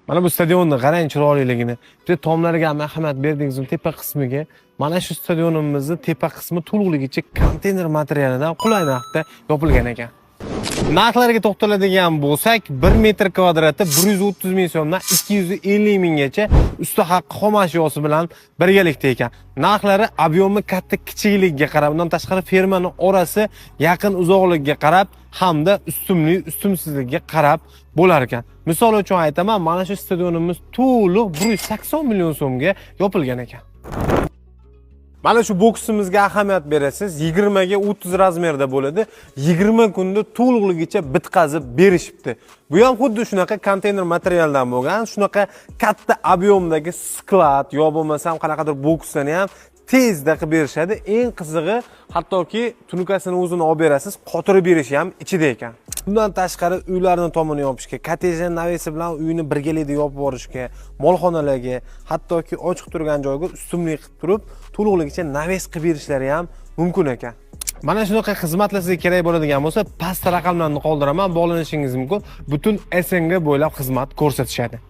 Mana bu stadionni qarang chiroyliligini. Bitta tomlariga ham ahamiyat berdingiz tepa qismiga. Mana shu stadionimizning tepa qismi to'liqligicha konteyner materialidan qulay narxda yopilgan ekan. Narxlarga to'xtaladigan bo'lsak, 1 metr kvadrati 130 ming so'mdan 250 minggacha usti haqqi xom ashyosi bilan birgalikda ekan. Narxlari obyomi katta kichikligiga qarab, undan tashqari fermaning orasi yaqin uzoqligiga qarab hamda ustunlik, ustunsizligiga qarab bo'lar ekan. Misol uchun aytaman, mana shu stadionimiz to'liq 180 million so'mga yopilgan ekan. Mana shu boksimizga ahamiyat berasiz. 20 ga 30 razmerda bo'ladi. 20 kunda to'liqligicha bitqazib berishibdi. Bu ham xuddi shunaqa konteyner materialdan bo'lgan, shunaqa katta ob'yomdagi sklad yo bo'lmasam qanaqadir boksni ham tezda qilib berishadi. Eng qizig'i, hattoki tunukasini o'zini olib berasiz, qotirib berishi ham ichida ekan. Bundan tashqari uylarni tomini yopishga, kottejning navesi bilan uyni birgalikda yopib borishga, molxonalarga, hattoki ochiq turgan joyga ustunlik qilib turib, to'liqligicha naves qilib berishlari ham mumkin ekan. Mana shunaqa xizmatlar sizga kerak bo'ladigan bo'lsa, pastda raqamlarni qoldiraman, bog'lanishingiz mumkin. Butun SNG bo'ylab xizmat ko'rsatishadi.